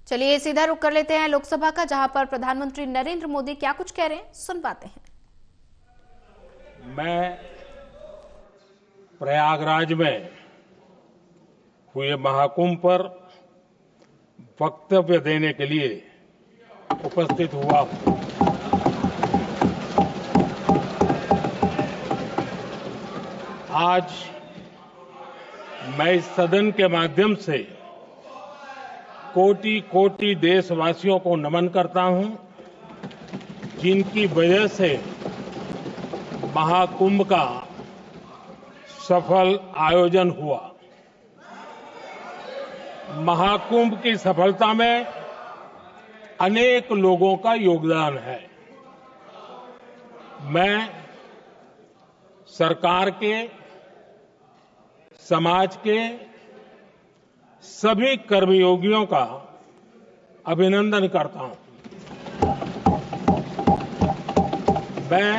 चलिए सीधा रुख कर लेते हैं लोकसभा का, जहां पर प्रधानमंत्री नरेंद्र मोदी क्या कुछ कह रहे हैं, सुन पाते हैं। मैं प्रयागराज में हुए महाकुंभ पर वक्तव्य देने के लिए उपस्थित हुआ हूं। आज मैं इस सदन के माध्यम से कोटि कोटि देशवासियों को नमन करता हूं, जिनकी वजह से महाकुंभ का सफल आयोजन हुआ। महाकुंभ की सफलता में अनेक लोगों का योगदान है। मैं सरकार के, समाज के सभी कर्मयोगियों का अभिनंदन करता हूं। मैं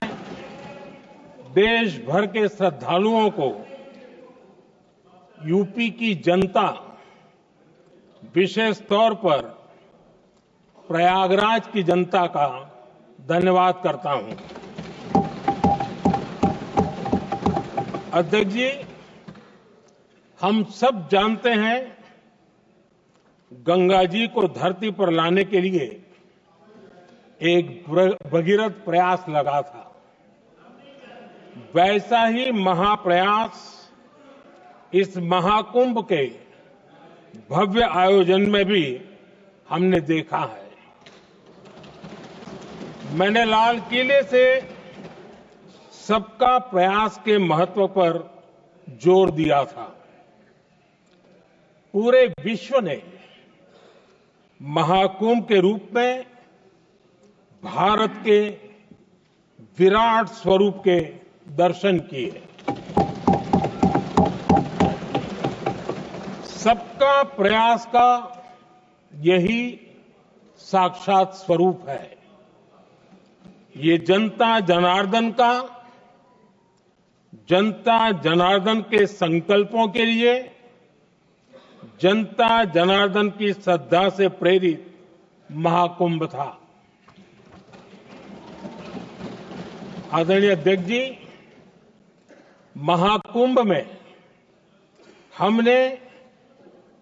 देश भर के श्रद्धालुओं को, यूपी की जनता, विशेष तौर पर प्रयागराज की जनता का धन्यवाद करता हूं। अध्यक्ष जी, हम सब जानते हैं गंगा जी को धरती पर लाने के लिए एक भगीरथ प्रयास लगा था। वैसा ही महाप्रयास इस महाकुंभ के भव्य आयोजन में भी हमने देखा है। मैंने लाल किले से सबका प्रयास के महत्व पर जोर दिया था। पूरे विश्व ने महाकुंभ के रूप में भारत के विराट स्वरूप के दर्शन किए। सबका प्रयास का यही साक्षात स्वरूप है। ये जनता जनार्दन के संकल्पों के लिए, जनता जनार्दन की श्रद्धा से प्रेरित महाकुंभ था। आदरणीय अध्यक्ष जी, महाकुंभ में हमने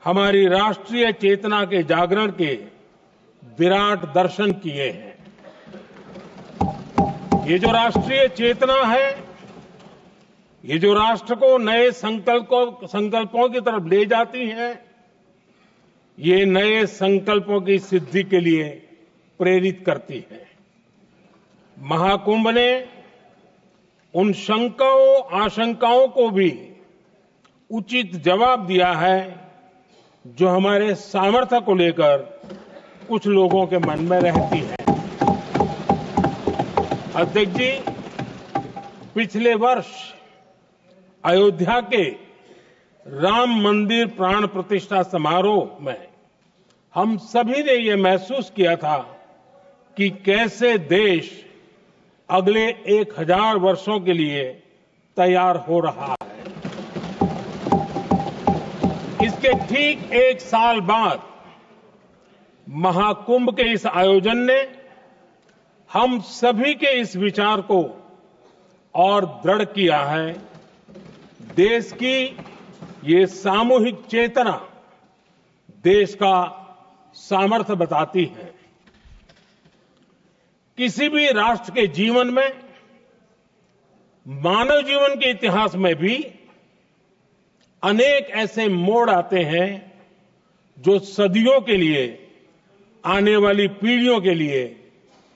हमारी राष्ट्रीय चेतना के जागरण के विराट दर्शन किए हैं। ये जो राष्ट्रीय चेतना है, ये जो राष्ट्र को नए संकल्पों की तरफ ले जाती है, ये नए संकल्पों की सिद्धि के लिए प्रेरित करती है। महाकुंभ ने उन शंकाओं आशंकाओं को भी उचित जवाब दिया है जो हमारे सामर्थ्य को लेकर कुछ लोगों के मन में रहती है। अध्यक्ष जी, पिछले वर्ष अयोध्या के राम मंदिर प्राण प्रतिष्ठा समारोह में हम सभी ने ये महसूस किया था कि कैसे देश अगले 1000 वर्षों के लिए तैयार हो रहा है। इसके ठीक 1 साल बाद महाकुंभ के इस आयोजन ने हम सभी के इस विचार को और दृढ़ किया है। देश की ये सामूहिक चेतना देश का सामर्थ्य बताती है। किसी भी राष्ट्र के जीवन में, मानव जीवन के इतिहास में भी अनेक ऐसे मोड़ आते हैं जो सदियों के लिए, आने वाली पीढ़ियों के लिए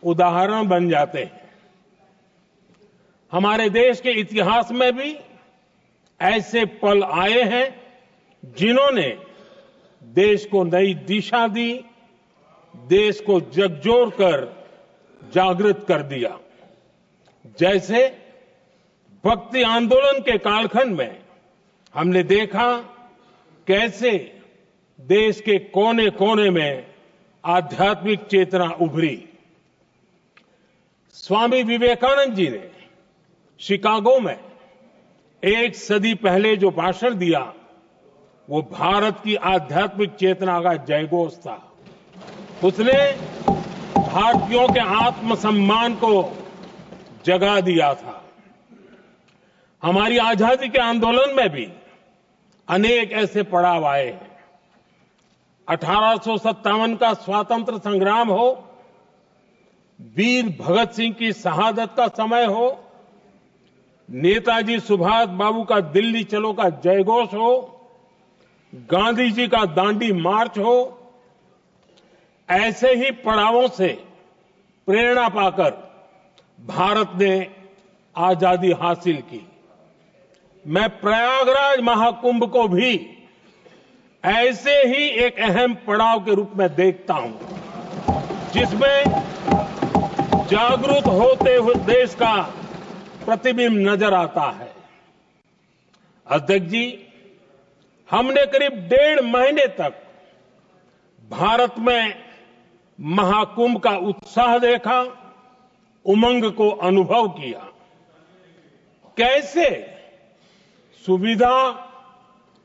उदाहरण बन जाते हैं। हमारे देश के इतिहास में भी ऐसे पल आए हैं जिन्होंने देश को नई दिशा दी, देश को झकझोर कर जागृत कर दिया। जैसे भक्ति आंदोलन के कालखंड में हमने देखा कैसे देश के कोने कोने में आध्यात्मिक चेतना उभरी। स्वामी विवेकानंद जी ने शिकागो में 1 सदी पहले जो भाषण दिया, वो भारत की आध्यात्मिक चेतना का जयघोष था। उसने भारतीयों के आत्मसम्मान को जगा दिया था। हमारी आजादी के आंदोलन में भी अनेक ऐसे पड़ाव आए हैं। 1857 का स्वातंत्र संग्राम हो, वीर भगत सिंह की शहादत का समय हो, नेताजी सुभाष बाबू का दिल्ली चलो का जयघोष हो, गांधी जी का दांडी मार्च हो, ऐसे ही पड़ावों से प्रेरणा पाकर भारत ने आजादी हासिल की। मैं प्रयागराज महाकुंभ को भी ऐसे ही एक अहम पड़ाव के रूप में देखता हूं, जिसमें जागरूक होते हुए देश का प्रतिबिंब नजर आता है। अध्यक्ष जी, हमने करीब 1.5 महीने तक भारत में महाकुंभ का उत्साह देखा, उमंग को अनुभव किया। कैसे सुविधा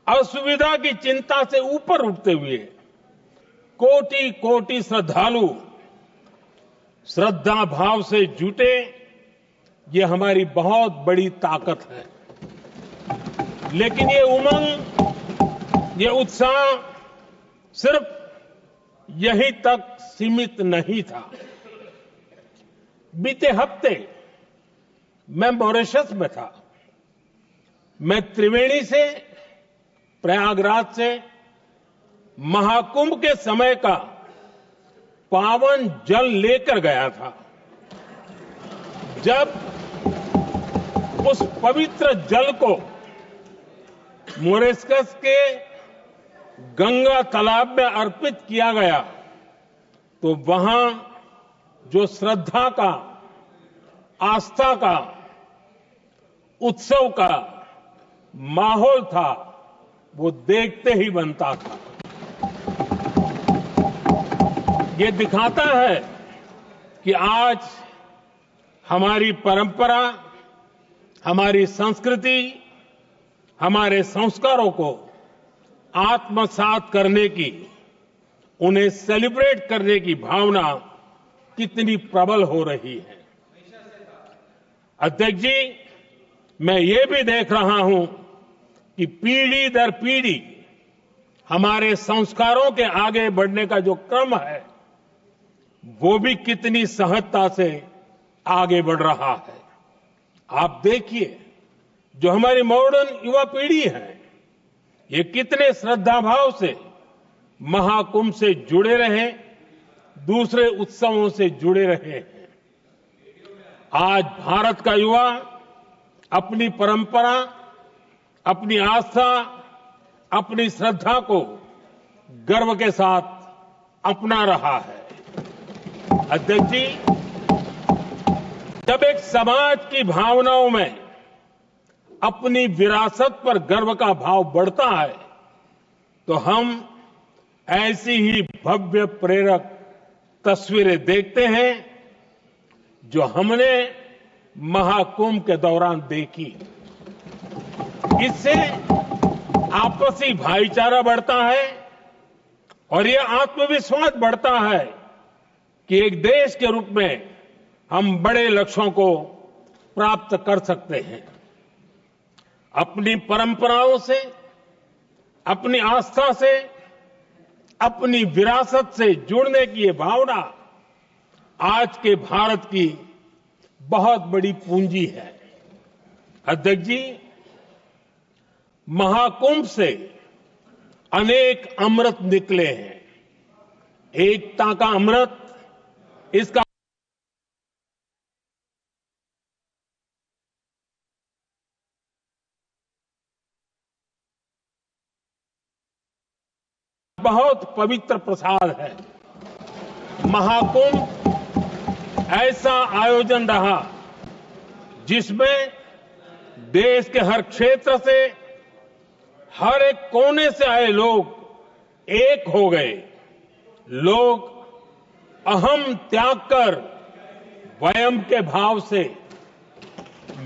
असुविधा की चिंता से ऊपर उठते हुए कोटि कोटि श्रद्धालु श्रद्धा भाव से जुटे, ये हमारी बहुत बड़ी ताकत है। लेकिन ये उमंग, ये उत्साह सिर्फ यहीं तक सीमित नहीं था। बीते हफ्ते मैं मॉरिशस में था। मैं त्रिवेणी से, प्रयागराज से महाकुंभ के समय का पावन जल लेकर गया था। जब उस पवित्र जल को मॉरिशस के गंगा तालाब में अर्पित किया गया, तो वहां जो श्रद्धा का, आस्था का, उत्सव का माहौल था, वो देखते ही बनता था। ये दिखाता है कि आज हमारी परंपरा, हमारी संस्कृति, हमारे संस्कारों को आत्मसात करने की, उन्हें सेलिब्रेट करने की भावना कितनी प्रबल हो रही है। अध्यक्ष जी, मैं ये भी देख रहा हूं कि पीढ़ी दर पीढ़ी हमारे संस्कारों के आगे बढ़ने का जो क्रम है, वो भी कितनी सहजता से आगे बढ़ रहा है। आप देखिए, जो हमारी मॉडर्न युवा पीढ़ी है, ये कितने श्रद्धा भाव से महाकुंभ से जुड़े रहे, दूसरे उत्सवों से जुड़े रहे हैं। आज भारत का युवा अपनी परंपरा, अपनी आस्था, अपनी श्रद्धा को गर्व के साथ अपना रहा है। अध्यक्ष जी, जब एक समाज की भावनाओं में अपनी विरासत पर गर्व का भाव बढ़ता है, तो हम ऐसी ही भव्य प्रेरक तस्वीरें देखते हैं जो हमने महाकुंभ के दौरान देखी। इससे आपसी भाईचारा बढ़ता है और यह आत्मविश्वास बढ़ता है कि एक देश के रूप में हम बड़े लक्ष्यों को प्राप्त कर सकते हैं। अपनी परंपराओं से, अपनी आस्था से, अपनी विरासत से जुड़ने की ये भावना आज के भारत की बहुत बड़ी पूंजी है। अध्यक्ष जी, महाकुंभ से अनेक अमृत निकले हैं। एकता का अमृत, इसका बहुत पवित्र प्रसाद है। महाकुंभ ऐसा आयोजन रहा जिसमें देश के हर क्षेत्र से, हर एक कोने से आए लोग एक हो गए। लोग अहम त्याग कर वयम के भाव से,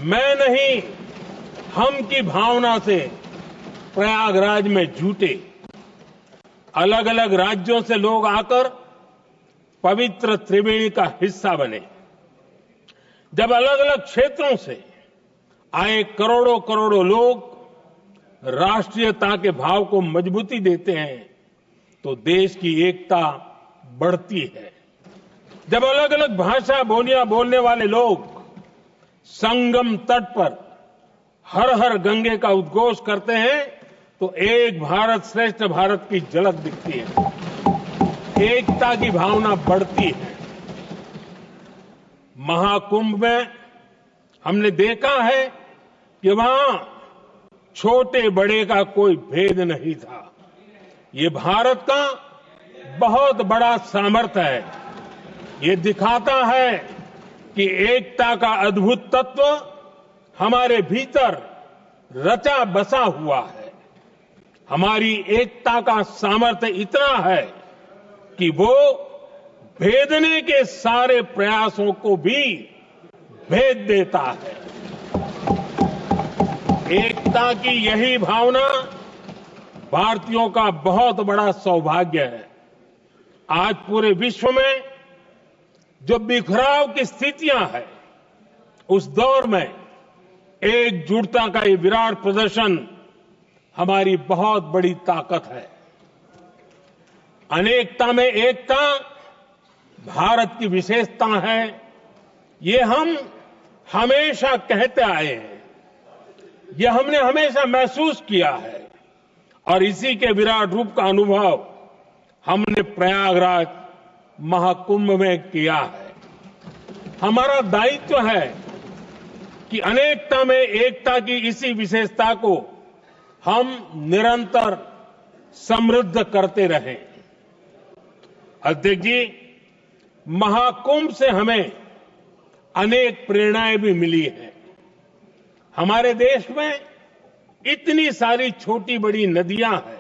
मैं नहीं हम की भावना से प्रयागराज में जुटे। अलग अलग राज्यों से लोग आकर पवित्र त्रिवेणी का हिस्सा बने। जब अलग अलग क्षेत्रों से आए करोड़ों करोड़ों लोग राष्ट्रीयता के भाव को मजबूती देते हैं तो देश की एकता बढ़ती है। जब अलग अलग भाषा बोलियां बोलने वाले लोग संगम तट पर हर हर गंगे का उद्घोष करते हैं तो एक भारत श्रेष्ठ भारत की झलक दिखती है, एकता की भावना बढ़ती है। महाकुंभ में हमने देखा है कि वहां छोटे बड़े का कोई भेद नहीं था। ये भारत का बहुत बड़ा सामर्थ्य है। ये दिखाता है कि एकता का अद्भुत तत्व हमारे भीतर रचा बसा हुआ है। हमारी एकता का सामर्थ्य इतना है कि वो भेदने के सारे प्रयासों को भी भेद देता है। एकता की यही भावना भारतीयों का बहुत बड़ा सौभाग्य है। आज पूरे विश्व में जो बिखराव की स्थितियां हैं, उस दौर में एकजुटता का ये विराट प्रदर्शन हमारी बहुत बड़ी ताकत है। अनेकता में एकता भारत की विशेषता है, ये हम हमेशा कहते आए हैं, ये हमने हमेशा महसूस किया है और इसी के विराट रूप का अनुभव हमने प्रयागराज महाकुंभ में किया है। हमारा दायित्व है कि अनेकता में एकता की इसी विशेषता को हम निरंतर समृद्ध करते रहें। अध्यक्ष जी, महाकुंभ से हमें अनेक प्रेरणाएं भी मिली हैं। हमारे देश में इतनी सारी छोटी बड़ी नदियां हैं।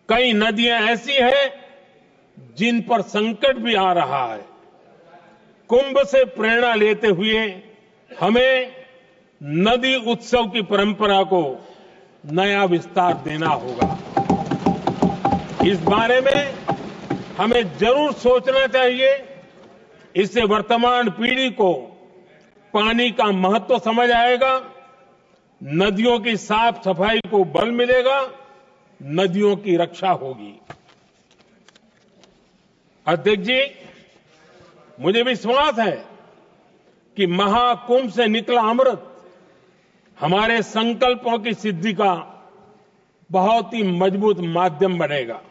कई नदियां ऐसी हैं जिन पर संकट भी आ रहा है। कुंभ से प्रेरणा लेते हुए हमें नदी उत्सव की परंपरा को नया विस्तार देना होगा। इस बारे में हमें जरूर सोचना चाहिए। इससे वर्तमान पीढ़ी को पानी का महत्व समझ आएगा, नदियों की साफ सफाई को बल मिलेगा, नदियों की रक्षा होगी। अध्यक्ष जी, मुझे विश्वास है कि महाकुंभ से निकला अमृत हमारे संकल्पों की सिद्धि का बहुत ही मजबूत माध्यम बनेगा।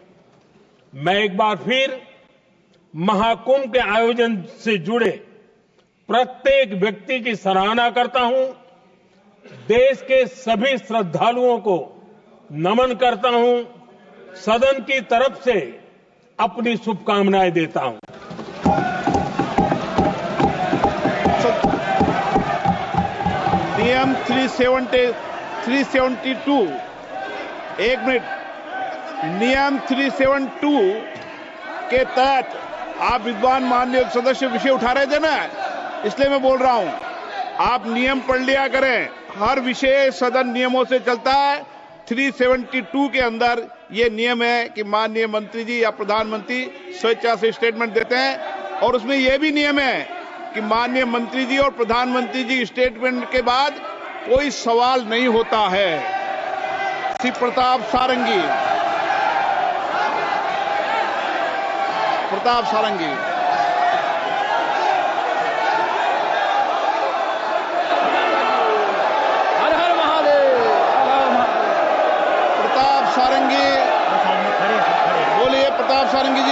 मैं एक बार फिर महाकुंभ के आयोजन से जुड़े प्रत्येक व्यक्ति की सराहना करता हूं। देश के सभी श्रद्धालुओं को नमन करता हूं। सदन की तरफ से अपनी शुभकामनाएं देता हूं। नियम 372 एक मिनट, नियम 372 के तहत आप विद्वान माननीय सदस्य विषय उठा रहे थे ना, इसलिए मैं बोल रहा हूं, आप नियम पढ़ लिया करें। हर विषय सदन नियमों से चलता है। 372 के अंदर ये नियम है कि माननीय मंत्री जी या प्रधानमंत्री स्वेच्छा से स्टेटमेंट देते हैं और उसमें यह भी नियम है कि माननीय मंत्री जी और प्रधानमंत्री जी स्टेटमेंट के बाद कोई सवाल नहीं होता है। श्री प्रताप सारंगी हर हर महादेव। प्रताप सारंगी बोलिए। प्रताप सारंगी जी।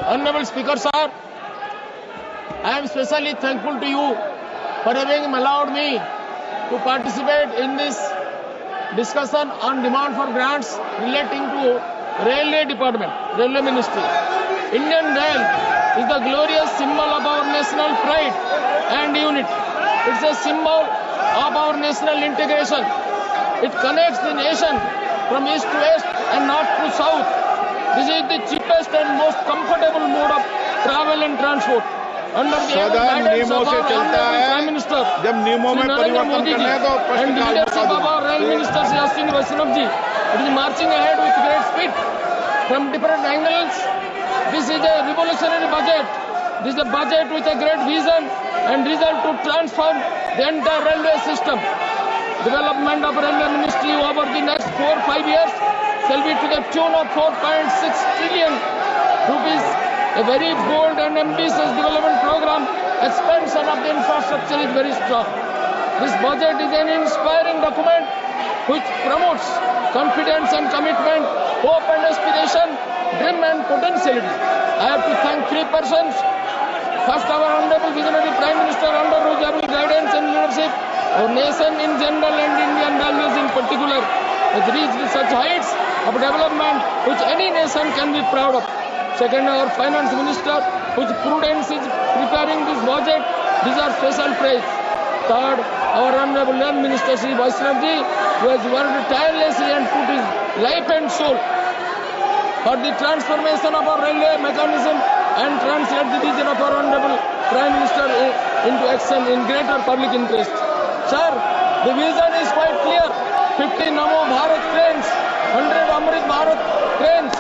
Honorable Speaker sir, I am specially thankful to you for having allowed me to participate in this discussion on demand for grants relating to Railway Department, Railway Ministry. Indian Rail is the glorious symbol of our national pride and unity. It's a symbol of our national integration. It connects the nation from east to west and north to south. This is the cheapest and most comfortable mode of travel and transport. under the सदन guidance नियमों of से our चलता Honorable है। Prime Minister, जब नियमों में Shri Narendra परिवर्तन Modi करना ji, है तो and the प्रश्नकाल leadership मौका of our Rail दूंगा। Minister Shri Ashwini Vaishnav ji, it is marching ahead with great speed from different angles. This is a revolutionary budget. This is a budget with a great vision and result to transform the entire railway system. Development of railway ministry over the next 4-5 years shall be to the tune of 4.6 trillion rupees. A very bold and ambitious development program. Expansion of the infrastructure is very strong. This budget is an inspiring document which promotes confidence and commitment, hope and aspiration, dream and potentiality. I have to thank three persons. First, our Honorable Visionary Prime Minister, under whose able guidance and leadership, our nation in general and Indian values in particular has reached such heights of development which any nation can be proud of. Second, our Finance Minister, whose prudence is preparing this budget, deserves special praise. Third, our Honorable Rail Minister Shri Vaishnav ji, who has worked tirelessly and put his life and soul for the transformation of our railway mechanism and translate the vision of our Honorable Prime Minister into action in greater public interest. Sir, the vision is quite clear. 50 Namo Bharat trains, 100 Amrit Bharat trains,